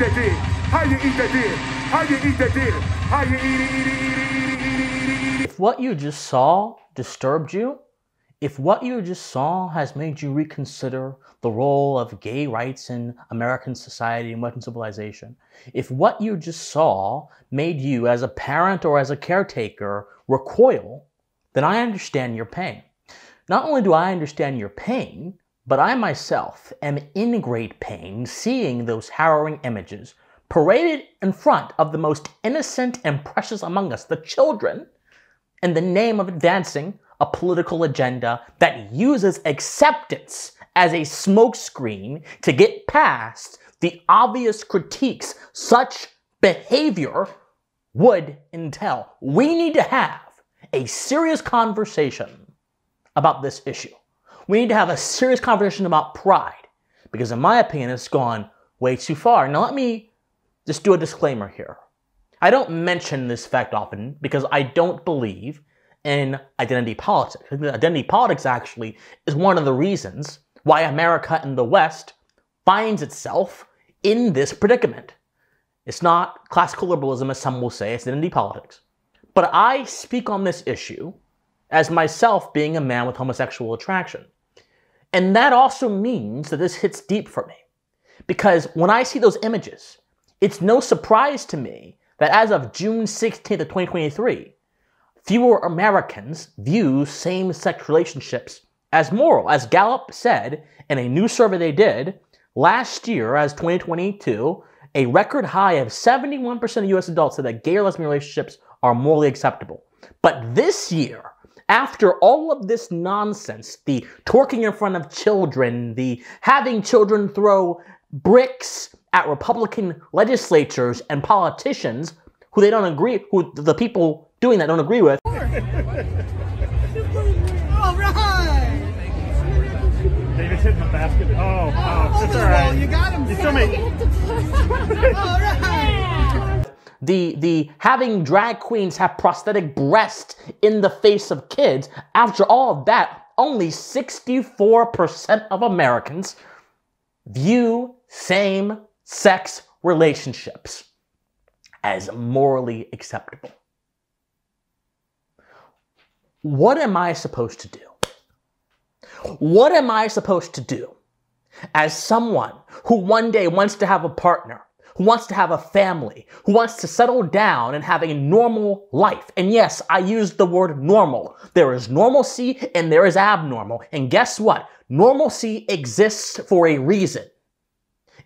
that dick? How you eat that dick? How you eat that dick? How you eat it? If what you just saw disturbed you, if what you just saw has made you reconsider the role of gay rights in American society and Western civilization, if what you just saw made you, as a parent or as a caretaker, recoil, then I understand your pain. Not only do I understand your pain, but I myself am in great pain seeing those harrowing images paraded in front of the most innocent and precious among us, the children, in the name of advancing a political agenda that uses acceptance as a smokescreen to get past the obvious critiques such behavior would entail. We need to have a serious conversation about this issue. We need to have a serious conversation about pride, because in my opinion, it's gone way too far. Now let me just do a disclaimer here. I don't mention this fact often because I don't believe in identity politics. Identity politics actually is one of the reasons why America and the West finds itself in this predicament. It's not classical liberalism, as some will say, it's identity politics. But I speak on this issue as myself being a man with homosexual attraction. And that also means that this hits deep for me. Because when I see those images, it's no surprise to me that as of June 16th of 2023, fewer Americans view same-sex relationships as moral. As Gallup said in a new survey they did last year, as 2022, a record high of 71% of U.S. adults said that gay or lesbian relationships are morally acceptable. But this year, after all of this nonsense, the twerking in front of children, the having children throw bricks at Republican legislatures and politicians who they don't agree, who the people doing that don't agree with. All right. David's hitting the basket. Oh, that's all right. Well, you got him. You still make. All right. The having drag queens have prosthetic breasts in the face of kids. After all of that, only 64% of Americans view same-sex relationships as morally acceptable. What am I supposed to do? What am I supposed to do as someone who one day wants to have a partner, who wants to have a family, who wants to settle down and have a normal life? And yes, I used the word normal. There is normalcy and there is abnormal. And guess what? Normalcy exists for a reason.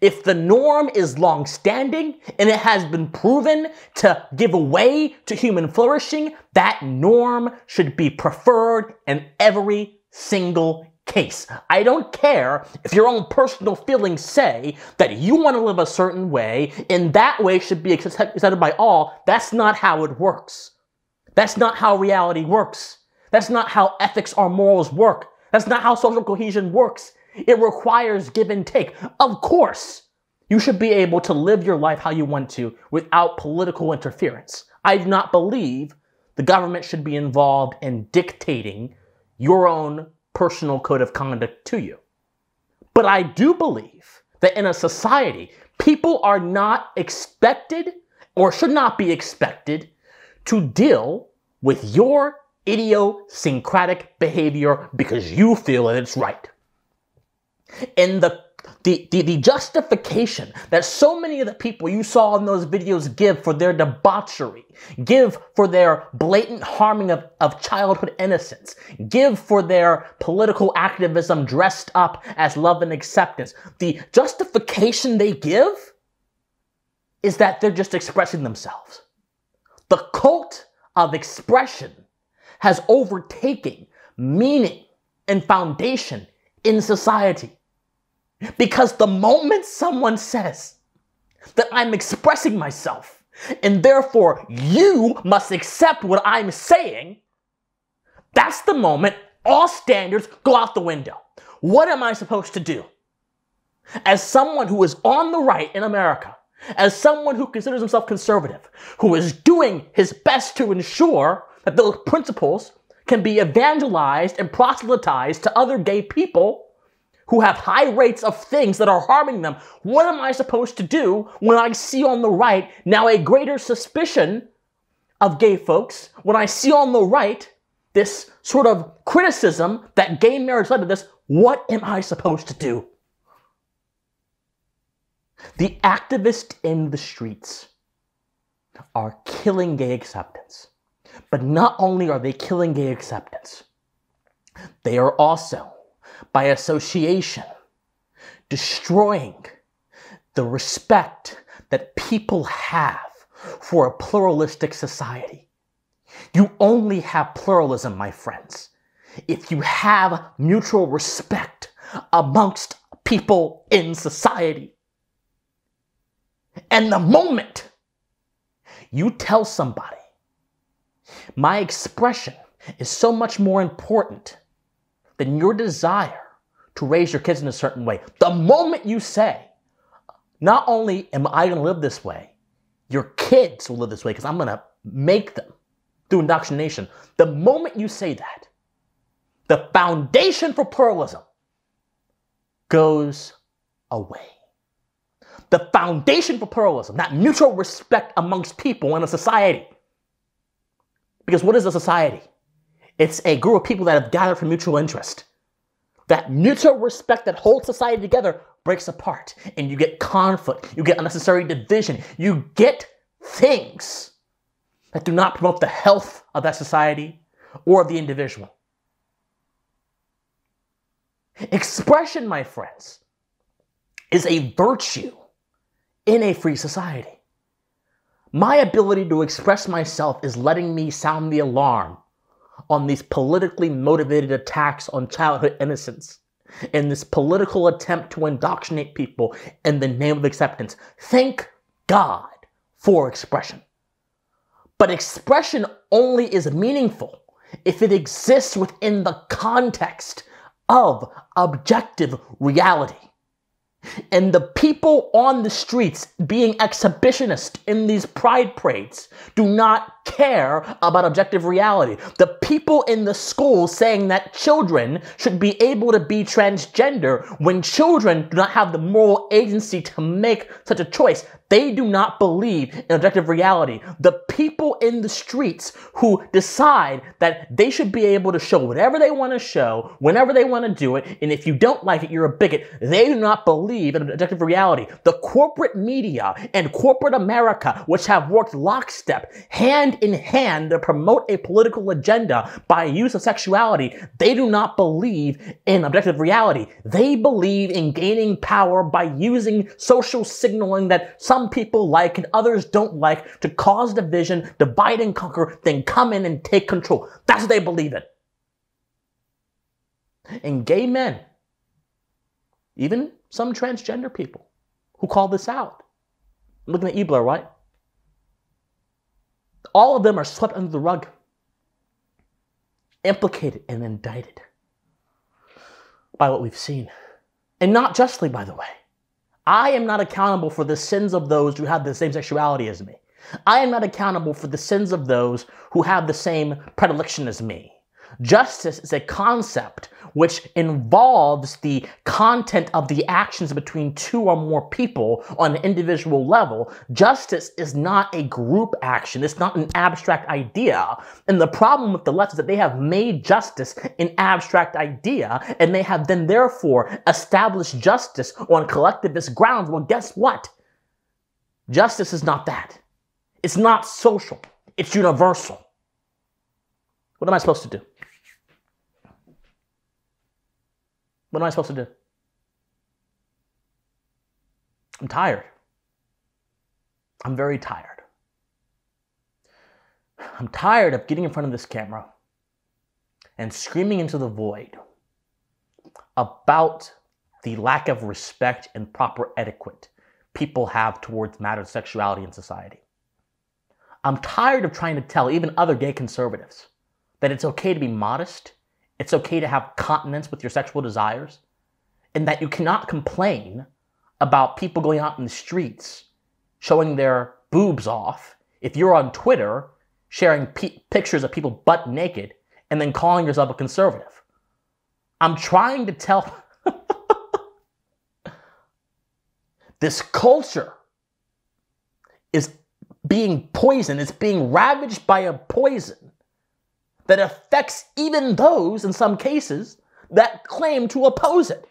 If the norm is long-standing and it has been proven to give way to human flourishing, that norm should be preferred in every single case. I don't care if your own personal feelings say that you want to live a certain way and that way should be accepted by all. That's not how it works. That's not how reality works. That's not how ethics or morals work. That's not how social cohesion works. It requires give and take. Of course, you should be able to live your life how you want to without political interference. I do not believe the government should be involved in dictating your own personal code of conduct to you. But I do believe that in a society, people are not expected or should not be expected to deal with your idiosyncratic behavior because you feel that it's right. And the justification that so many of the people you saw in those videos give for their debauchery, give for their blatant harming of childhood innocence, give for their political activism dressed up as love and acceptance, the justification they give is that they're just expressing themselves. The cult of expression has overtaken meaning and foundation in society. Because the moment someone says that I'm expressing myself and therefore you must accept what I'm saying, that's the moment all standards go out the window. What am I supposed to do? As someone who is on the right in America, as someone who considers himself conservative, who is doing his best to ensure that those principles can be evangelized and proselytized to other gay people, who have high rates of things that are harming them, what am I supposed to do when I see on the right now a greater suspicion of gay folks, when I see on the right this sort of criticism that gay marriage led to this? What am I supposed to do? The activists in the streets are killing gay acceptance. But not only are they killing gay acceptance, they are also, by association, destroying the respect that people have for a pluralistic society. You only have pluralism, my friends, if you have mutual respect amongst people in society. And the moment you tell somebody, my expression is so much more important than your desire to raise your kids in a certain way, the moment you say, not only am I going to live this way, your kids will live this way because I'm going to make them through indoctrination. The moment you say that, the foundation for pluralism goes away. The foundation for pluralism, that mutual respect amongst people in a society. Because what is a society? It's a group of people that have gathered for mutual interest. That mutual respect that holds society together breaks apart, and you get conflict, you get unnecessary division, you get things that do not promote the health of that society or of the individual. Expression, my friends, is a virtue in a free society. My ability to express myself is letting me sound the alarm on these politically motivated attacks on childhood innocence and this political attempt to indoctrinate people in the name of acceptance. Thank God for expression. But expression only is meaningful if it exists within the context of objective reality. And the people on the streets being exhibitionists in these pride parades do not care about objective reality. The people in the schools saying that children should be able to be transgender when children do not have the moral agency to make such a choice, they do not believe in objective reality. The people in the streets who decide that they should be able to show whatever they want to show, whenever they want to do it, and if you don't like it, you're a bigot, they do not believe in objective reality. The corporate media and corporate America, which have worked lockstep, hand in hand to promote a political agenda by use of sexuality, they do not believe in objective reality. They believe in gaining power by using social signaling that some people like and others don't like to cause division, divide and conquer, then come in and take control. That's what they believe in. And gay men, even some transgender people who call this out. I'm looking at you, Blaire White. All of them are swept under the rug, implicated and indicted by what we've seen. And not justly, by the way. I am not accountable for the sins of those who have the same sexuality as me. I am not accountable for the sins of those who have the same predilection as me. Justice is a concept which involves the content of the actions between two or more people on an individual level. Justice is not a group action. It's not an abstract idea. And the problem with the left is that they have made justice an abstract idea, and they have then therefore established justice on collectivist grounds. Well, guess what? Justice is not that. It's not social. It's universal. What am I supposed to do? What am I supposed to do? I'm tired. I'm very tired. I'm tired of getting in front of this camera and screaming into the void about the lack of respect and proper etiquette people have towards matters of sexuality in society. I'm tired of trying to tell even other gay conservatives that it's okay to be modest, it's okay to have continence with your sexual desires, and that you cannot complain about people going out in the streets showing their boobs off if you're on Twitter sharing pictures of people butt naked and then calling yourself a conservative. I'm trying to tell This culture is being poisoned, it's being ravaged by a poison that affects even those, in some cases, that claim to oppose it.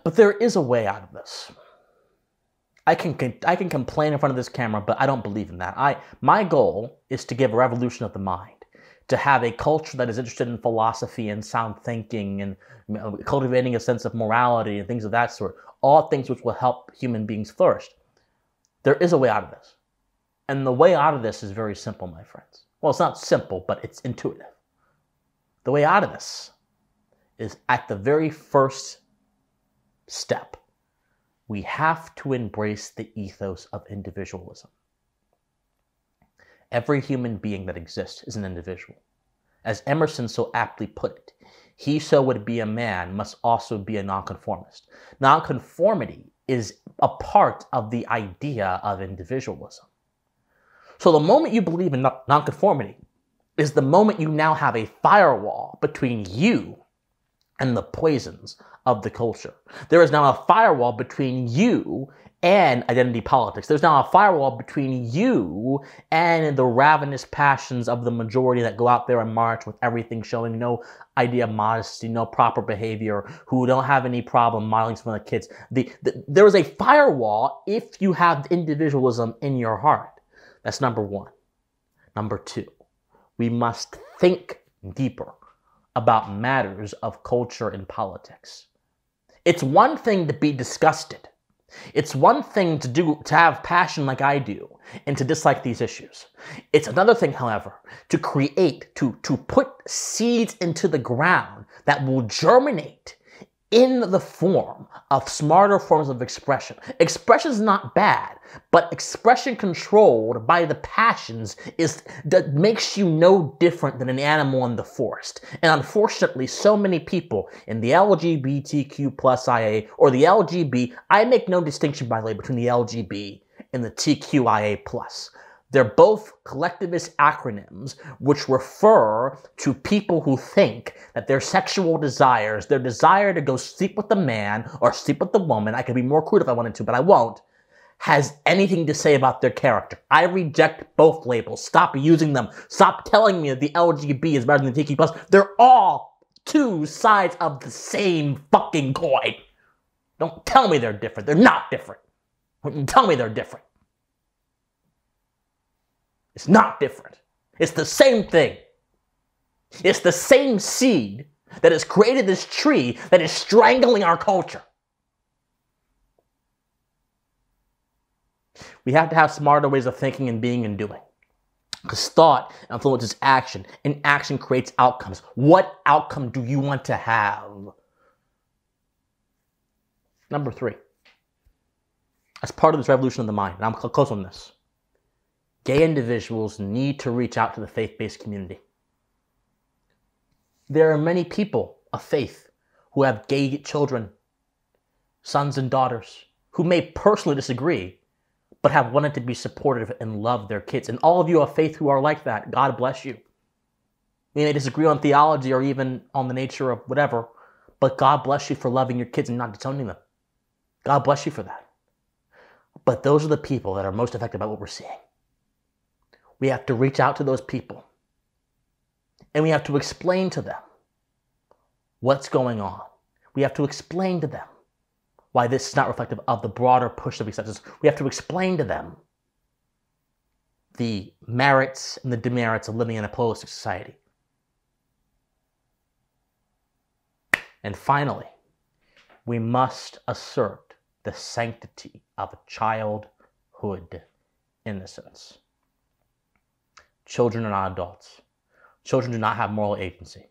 But there is a way out of this. I can complain in front of this camera, but I don't believe in that. My goal is to give a revolution of the mind, to have a culture that is interested in philosophy and sound thinking and cultivating a sense of morality and things of that sort, all things which will help human beings flourish. There is a way out of this. And the way out of this is very simple, my friends. Well, it's not simple, but it's intuitive. The way out of this is at the very first step. We have to embrace the ethos of individualism. Every human being that exists is an individual. As Emerson so aptly put it, he so would be a man must also be a nonconformist. Nonconformity is a part of the idea of individualism. So the moment you believe in nonconformity is the moment you now have a firewall between you and the poisons of the culture. There is now a firewall between you and identity politics. There's now a firewall between you and the ravenous passions of the majority that go out there and march with everything showing no idea of modesty, no proper behavior, who don't have any problem modeling some of the kids. There is a firewall if you have individualism in your heart. That's number one. Number two, we must think deeper about matters of culture and politics. It's one thing to be disgusted. It's one thing to have passion like I do and to dislike these issues. It's another thing, however, to create, to put seeds into the ground that will germinate in the form of smarter forms of expression. Expression is not bad, but expression controlled by the passions that makes you no different than an animal in the forest. And unfortunately, so many people in the LGBTQIA or the LGB, I make no distinction, by the way, between the LGB and the TQIA+. They're both collectivist acronyms which refer to people who think that their sexual desires, their desire to go sleep with a man or sleep with a woman, I could be more crude if I wanted to, but I won't, has anything to say about their character. I reject both labels. Stop using them. Stop telling me that the LGB is better than the TQ+. They're all two sides of the same fucking coin. Don't tell me they're different. They're not different. Tell me they're different. It's not different. It's the same thing. It's the same seed that has created this tree that is strangling our culture. We have to have smarter ways of thinking and being and doing. Because thought influences action, and action creates outcomes. What outcome do you want to have? Number three. As part of this revolution of the mind, and I'm close on this, gay individuals need to reach out to the faith-based community. There are many people of faith who have gay children, sons and daughters, who may personally disagree, but have wanted to be supportive and love their kids. And all of you of faith who are like that, God bless you. We may disagree on theology or even on the nature of whatever, but God bless you for loving your kids and not disowning them. God bless you for that. But those are the people that are most affected by what we're seeing. We have to reach out to those people. And we have to explain to them what's going on. We have to explain to them why this is not reflective of the broader push of acceptance. We have to explain to them the merits and the demerits of living in a pluralistic society. And finally, we must assert the sanctity of childhood innocence. Children are not adults. Children do not have moral agency.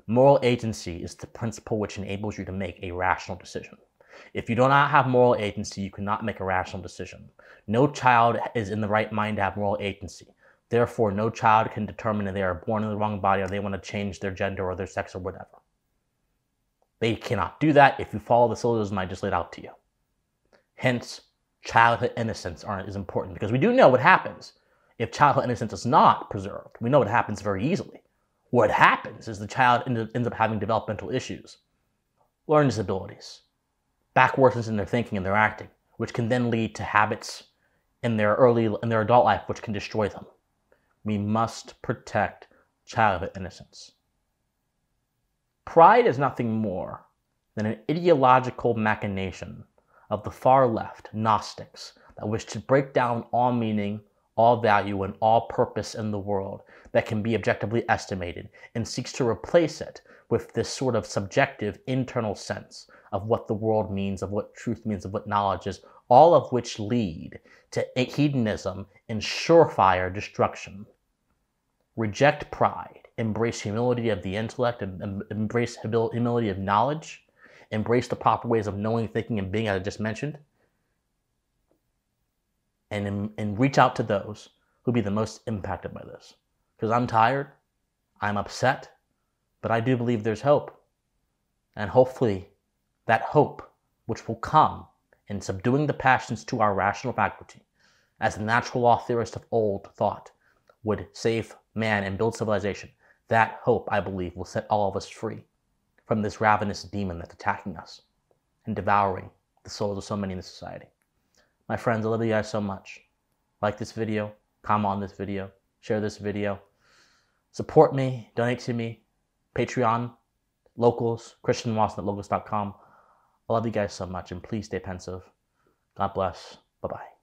Moral agency is the principle which enables you to make a rational decision. If you do not have moral agency, you cannot make a rational decision. No child is in the right mind to have moral agency. Therefore, no child can determine if they are born in the wrong body or they want to change their gender or their sex or whatever. They cannot do that if you follow the syllogism I just laid out to you. Hence, childhood innocence is important because we do know what happens if childhood innocence is not preserved. We know what happens very easily. What happens is the child ends up having developmental issues, learning disabilities, backwardness in their thinking and their acting, which can then lead to habits in their adult life, which can destroy them. We must protect childhood innocence. Pride is nothing more than an ideological machination of the far left Gnostics that wish to break down all meaning, all value, and all purpose in the world that can be objectively estimated, and seeks to replace it with this sort of subjective internal sense of what the world means, of what truth means, of what knowledge is, all of which lead to hedonism and surefire destruction. Reject pride, embrace humility of the intellect, and embrace humility of knowledge, embrace the proper ways of knowing, thinking, and being, as I just mentioned, and reach out to those who be the most impacted by this. Because I'm tired, I'm upset, but I do believe there's hope. And hopefully that hope, which will come in subduing the passions to our rational faculty, as the natural law theorist of old thought, would save man and build civilization, that hope, I believe, will set all of us free from this ravenous demon that's attacking us and devouring the souls of so many in this society. My friends, I love you guys so much. Like this video, comment on this video, share this video, support me, donate to me, Patreon, locals, christianwatson@locals.com. I love you guys so much, and please stay pensive. God bless. Bye-bye.